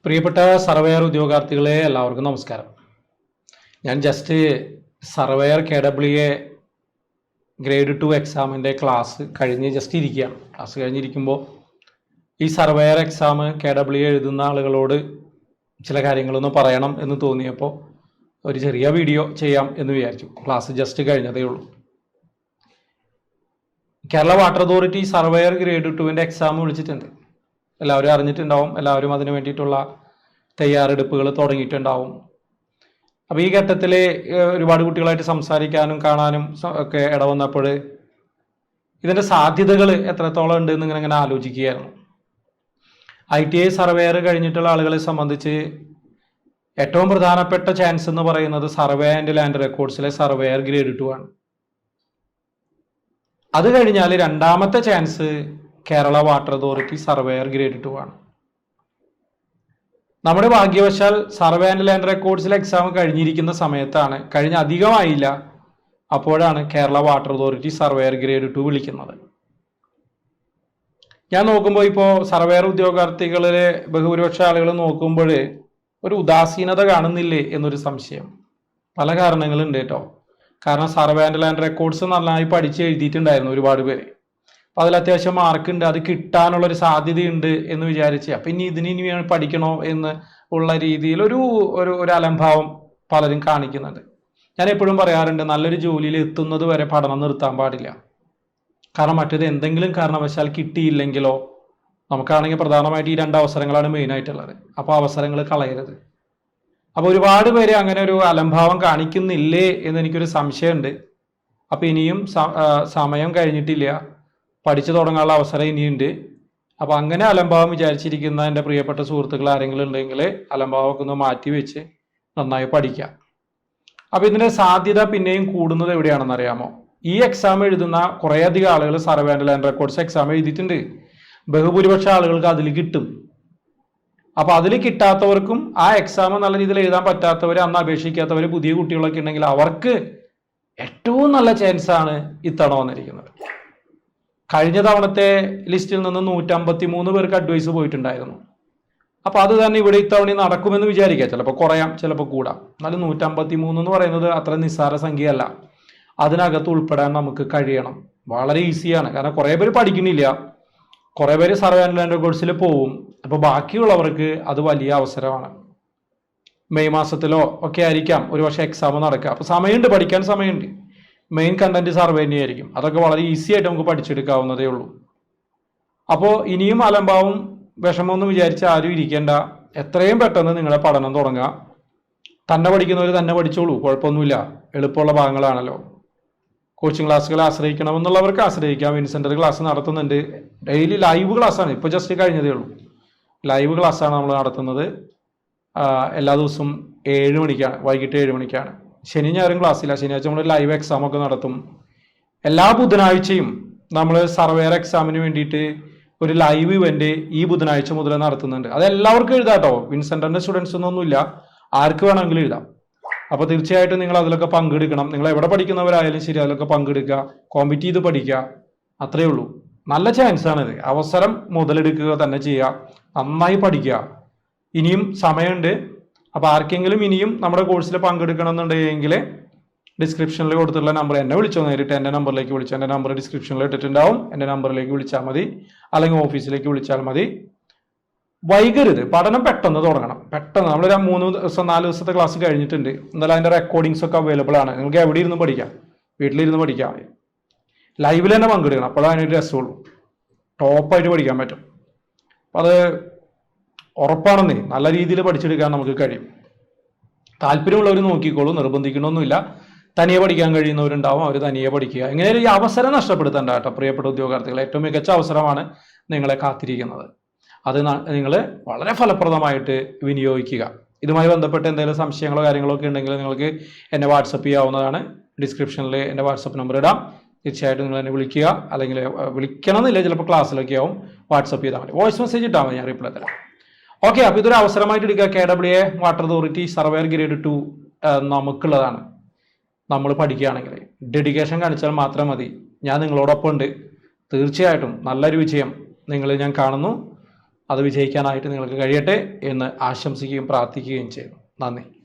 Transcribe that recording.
പ്രിയപ്പെട്ട സർവേയർ ഉദ്യോഗാർത്ഥികളെ എല്ലാവർക്കും നമസ്കാരം. ഞാൻ ജസ്റ്റ് സർവേയർ KWA ഗ്രേഡ് 2 എക്സാമിൻ്റെ ക്ലാസ് കഴിഞ്ഞ് ജസ്റ്റ് ഇരിക്കുകയാണ്. ക്ലാസ് കഴിഞ്ഞിരിക്കുമ്പോൾ ഈ സർവേയർ എക്സാം KWA എഴുതുന്ന ആളുകളോട് ചില കാര്യങ്ങളൊന്ന് പറയണം എന്ന് തോന്നിയപ്പോൾ ഒരു ചെറിയ വീഡിയോ ചെയ്യാം എന്ന് വിചാരിച്ചു. ക്ലാസ് ജസ്റ്റ് കഴിഞ്ഞതേ ഉള്ളൂ. Kerala water authority surveyor grade 2 exam വിളിച്ചിട്ടുണ്ട്. എല്ലാവരും അറിഞ്ഞിട്ടുണ്ടാവും. എല്ലാവരും അതിന് വേണ്ടിയിട്ടുള്ള തയ്യാറെടുപ്പുകൾ തുടങ്ങിയിട്ടുണ്ടാവും. അപ്പോൾ ഈ ഘട്ടത്തിൽ ഒരുപാട് കുട്ടികളായിട്ട് സംസാരിക്കാനും കാണാനും ഒക്കെ ഇടവന്നപ്പോൾ ഇതിൻ്റെ സാധ്യതകൾ എത്രത്തോളം ഉണ്ട് എന്ന് ഇങ്ങനെ ആലോചിക്കുകയായിരുന്നു. ITI സർവേയർ കഴിഞ്ഞിട്ടുള്ള ആളുകളെ സംബന്ധിച്ച് ഏറ്റവും പ്രധാനപ്പെട്ട ചാൻസ് എന്ന് പറയുന്നത് സർവേ ആൻഡ് ലാൻഡ് റെക്കോർഡ്സിലെ സർവേയർ ഗ്രേഡ് 2 ആണ്. അത് കഴിഞ്ഞാൽ രണ്ടാമത്തെ chance Kerala water authority surveyor grade 2 ആണ്. നമ്മുടെ ഭാഗ്യവശാൽ സർവേ ആൻഡ് ലാൻഡ് റെക്കോർഡ്സിലെ എക്സാം കഴിഞ്ഞിരിക്കുന്ന സമയത്താണ്, കഴിഞ്ഞ അധികമായില്ല, അപ്പോഴാണ് Kerala water authority surveyor grade 2 വിളിക്കുന്നത്. ഞാൻ നോക്കുമ്പോൾ ഇപ്പോൾ സർവേയർ ഉദ്യോഗാർത്ഥികളിലെ ബഹുഭൂരിപക്ഷ ആളുകൾ നോക്കുമ്പോൾ ഒരു ഉദാസീനത കാണുന്നില്ലേ എന്നൊരു സംശയം. പല കാരണങ്ങളുണ്ട് കേട്ടോ. കാരണം സർവേ ആൻഡ് ലാൻഡ് റെക്കോർഡ്സ് നന്നായി പഠിച്ച് എഴുതിയിട്ടുണ്ടായിരുന്നു ഒരുപാട് പേര്. അപ്പം അതിൽ അത്യാവശ്യം മാർക്കുണ്ട്, അത് കിട്ടാനുള്ളൊരു സാധ്യതയുണ്ട് എന്ന് വിചാരിച്ച് അപ്പം ഇനി പഠിക്കണോ എന്ന് ഉള്ള രീതിയിൽ ഒരു അലംഭാവം പലരും കാണിക്കുന്നുണ്ട്. ഞാൻ എപ്പോഴും പറയാറുണ്ട്, നല്ലൊരു ജോലിയിൽ എത്തുന്നത് വരെ പഠനം നിർത്താൻ പാടില്ല. കാരണം മറ്റേത് എന്തെങ്കിലും കാരണവശാൽ കിട്ടിയില്ലെങ്കിലോ, നമുക്കാണെങ്കിൽ പ്രധാനമായിട്ട് ഈ 2 അവസരങ്ങളാണ് മെയിനായിട്ടുള്ളത്. അപ്പോൾ അവസരങ്ങൾ കളയരുത്. അപ്പോൾ ഒരുപാട് പേര് അങ്ങനെ ഒരു അലംഭാവം കാണിക്കുന്നില്ലേ എന്ന് എനിക്കൊരു സംശയമുണ്ട്. അപ്പോൾ ഇനിയും സമയം കഴിഞ്ഞിട്ടില്ല, പഠിച്ചു തുടങ്ങാനുള്ള അവസരം ഇനിയുണ്ട്. അപ്പോൾ അങ്ങനെ അലംഭാവം വിചാരിച്ചിരിക്കുന്ന എൻ്റെ പ്രിയപ്പെട്ട സുഹൃത്തുക്കൾ ആരെങ്കിലും ഉണ്ടെങ്കിൽ അലംഭാവമൊക്കെ ഒന്ന് മാറ്റി വെച്ച് നന്നായി പഠിക്കാം. അപ്പോൾ ഇതിൻ്റെ സാധ്യത പിന്നെയും കൂടുന്നത് എവിടെയാണെന്ന് അറിയാമോ? ഈ എക്സാം എഴുതുന്ന കുറേയധികം ആളുകൾ survey and land records exam എഴുതിയിട്ടുണ്ട്. ബഹുഭൂരിപക്ഷ ആളുകൾക്ക് അതിൽ കിട്ടും. അപ്പോൾ അതിൽ കിട്ടാത്തവർക്കും ആ എക്സാം നല്ല രീതിയിൽ എഴുതാൻ പറ്റാത്തവർ, അന്ന് അപേക്ഷിക്കാത്തവർ, പുതിയ കുട്ടികളൊക്കെ ഉണ്ടെങ്കിൽ അവർക്ക് ഏറ്റവും നല്ല ചാൻസാണ് ഇത്തവണ വന്നിരിക്കുന്നത്. കഴിഞ്ഞ തവണത്തെ ലിസ്റ്റിൽ നിന്ന് 153 പേർക്ക് അഡ്വൈസ് പോയിട്ടുണ്ടായിരുന്നു. അപ്പോൾ അത് തന്നെ ഇവിടെ ഇത്തവണ നടക്കുമെന്ന് വിചാരിക്കുക. ചിലപ്പോൾ കുറയാം, ചിലപ്പോൾ കൂടാം. എന്നാലും 153 എന്ന് പറയുന്നത് അത്ര നിസ്സാര സംഖ്യയല്ല. അതിനകത്ത് ഉൾപ്പെടാൻ നമുക്ക് കഴിയണം. വളരെ ഈസിയാണ്. കാരണം കുറേ പേര് പഠിക്കുന്നില്ല, കുറേ പേര് സർവേ ആൻഡ് ലാൻഡ് റെക്കോർഡ്സിൽ പോവും. അപ്പോൾ ബാക്കിയുള്ളവർക്ക് അത് വലിയ അവസരമാണ്. മെയ് മാസത്തിലോ ഒക്കെ ആയിരിക്കാം ഒരു പക്ഷേ എക്സാം നടക്കുക. അപ്പോൾ സമയമുണ്ട്, പഠിക്കാൻ സമയമുണ്ട്. മെയിൻ കണ്ടന്റ് സർവേ തന്നെയായിരിക്കും. അതൊക്കെ വളരെ ഈസി ആയിട്ട് നമുക്ക് പഠിച്ചെടുക്കാവുന്നതേ ഉള്ളൂ. അപ്പോൾ ഇനിയും അലംഭാവും വിഷമമൊന്നും വിചാരിച്ച് ആരും ഇരിക്കേണ്ട. എത്രയും പെട്ടെന്ന് നിങ്ങളെ പഠനം തുടങ്ങുക. തന്നെ പഠിക്കുന്നവർ തന്നെ പഠിച്ചോളൂ, കുഴപ്പമൊന്നുമില്ല. എളുപ്പമുള്ള ഭാഗങ്ങളാണല്ലോ. കോച്ചിങ് ക്ലാസ്സുകളെ ആശ്രയിക്കണമെന്നുള്ളവർക്ക് ആശ്രയിക്കാം. വിൻസെൻ്റർ ക്ലാസ് നടത്തുന്നുണ്ട്. ഡെയിലി ലൈവ് ക്ലാസ്സാണ്. ഇപ്പോൾ ജസ്റ്റ് കഴിഞ്ഞതേ ഉള്ളൂ. ലൈവ് ക്ലാസ്സാണ് നമ്മൾ നടത്തുന്നത്. എല്ലാ ദിവസവും 7 മണിക്കാണ്, വൈകിട്ട് 7 മണിക്കാണ്. ശനി ഞായറും ക്ലാസ്സില്ല. ശനിയാഴ്ച നമ്മൾ ലൈവ് എക്സാം ഒക്കെ നടത്തും. എല്ലാ ബുധനാഴ്ചയും നമ്മൾ സർവേയർ എക്സാമിന് വേണ്ടിയിട്ട് ഒരു ലൈവ് ഇവന്റ് ഈ ബുധനാഴ്ച മുതൽ നടത്തുന്നുണ്ട്. അത് എല്ലാവർക്കും എഴുതാം കേട്ടോ. വിൻസെൻ്ററിൻ്റെ സ്റ്റുഡൻസ് ഒന്നുമില്ല, ആർക്ക് വേണമെങ്കിലും എഴുതാം. അപ്പോൾ തീർച്ചയായിട്ടും നിങ്ങൾ അതിലൊക്കെ പങ്കെടുക്കണം. നിങ്ങൾ എവിടെ പഠിക്കുന്നവരായാലും ശരി, അതിലൊക്കെ പങ്കെടുക്കുക, കോമ്പീറ്റ് ചെയ്ത് പഠിക്കുക. അത്രയേ ഉള്ളൂ. നല്ല ചാൻസാണിത്. അവസരം മുതലെടുക്കുക തന്നെ ചെയ്യുക. നന്നായി പഠിക്കുക. ഇനിയും സമയമുണ്ട്. അപ്പോൾ ആർക്കെങ്കിലും ഇനിയും നമ്മുടെ കോഴ്സിൽ പങ്കെടുക്കണം എന്നുണ്ടെങ്കിൽ ഡിസ്ക്രിപ്ഷനിൽ കൊടുത്തിട്ടുള്ള നമ്പർ എന്നെ വിളിച്ചോ, നേരിട്ട് എൻ്റെ നമ്പറിലേക്ക് വിളിച്ചോ. എൻ്റെ നമ്പർ ഡിസ്ക്രിപ്ഷനിൽ ഇട്ടിട്ടുണ്ടാവും. എൻ്റെ നമ്പറിലേക്ക് വിളിച്ചാൽ മതി, അല്ലെങ്കിൽ ഓഫീസിലേക്ക് വിളിച്ചാൽ മതി. വൈകരുത്. പഠനം പെട്ടെന്ന് തുടങ്ങണം. പെട്ടെന്ന് നമ്മൾ 3 ദിവസം 4 ദിവസത്തെ ക്ലാസ് കഴിഞ്ഞിട്ടുണ്ട്. എന്നാലും അതിൻ്റെ റെക്കോർഡിങ്സ് ഒക്കെ അവൈലബിൾ ആണ്. നിങ്ങൾക്ക് എവിടെ ഇരുന്ന് പഠിക്കാം, വീട്ടിലിരുന്ന് പഠിക്കാം. ലൈവിൽ തന്നെ പങ്കെടുക്കണം. അപ്പോഴാണ് അതിനൊരു രസമുള്ളൂ. ടോപ്പായിട്ട് പഠിക്കാൻ പറ്റും. അപ്പം അത് ഉറപ്പാണെന്നേ. നല്ല രീതിയിൽ പഠിച്ചെടുക്കാൻ നമുക്ക് കഴിയും. താല്പര്യമുള്ളവർ നോക്കിക്കോളൂ, നിർബന്ധിക്കണമെന്നില്ല. തനിയെ പഠിക്കാൻ കഴിയുന്നവരുണ്ടാവും, അവർ തനിയെ പഠിക്കുക. ഇങ്ങനെ ഈ അവസരം നഷ്ടപ്പെടുത്തേണ്ട കേട്ടോ പ്രിയപ്പെട്ട ഉദ്യോഗാർത്ഥികൾ. ഏറ്റവും മികച്ച അവസരമാണ് നിങ്ങളെ കാത്തിരിക്കുന്നത്. അത് നിങ്ങൾ വളരെ ഫലപ്രദമായിട്ട് വിനിയോഗിക്കുക. ഇതുമായി ബന്ധപ്പെട്ട് എന്തെങ്കിലും സംശയങ്ങളോ കാര്യങ്ങളോ ഒക്കെ ഉണ്ടെങ്കിൽ നിങ്ങൾക്ക് എന്നെ വാട്സപ്പ് ചെയ്യാവുന്നതാണ്. ഡിസ്ക്രിപ്ഷനിൽ എൻ്റെ വാട്സപ്പ് നമ്പർ ഇടാം. തീർച്ചയായിട്ടും നിങ്ങൾ എന്നെ വിളിക്കുക, അല്ലെങ്കിൽ വിളിക്കണമെന്നില്ല, ചിലപ്പോൾ ക്ലാസ്സിലൊക്കെ ആവും. വാട്സപ്പ് ചെയ്താൽ മതി, വോയിസ് മെസ്സേജ് ഇട്ടാൽ മതി, ഞാൻ റിപ്ലൈ തരാം. ഓക്കെ. അപ്പോൾ ഇതൊരു അവസരമായിട്ട് എടുക്കുക. KWA water authority surveyor grade 2 നമുക്കുള്ളതാണ്. നമ്മൾ പഠിക്കുകയാണെങ്കിൽ ഡെഡിക്കേഷൻ കാണിച്ചാൽ മാത്രം മതി. ഞാൻ നിങ്ങളോടൊപ്പം ഉണ്ട്. തീർച്ചയായിട്ടും നല്ലൊരു വിജയം നിങ്ങളിൽ ഞാൻ കാണുന്നു. അത് വിജയിക്കാനായിട്ട് നിങ്ങൾക്ക് കഴിയട്ടെ എന്ന് ആശംസിക്കുകയും പ്രാർത്ഥിക്കുകയും ചെയ്യുന്നു. നന്ദി.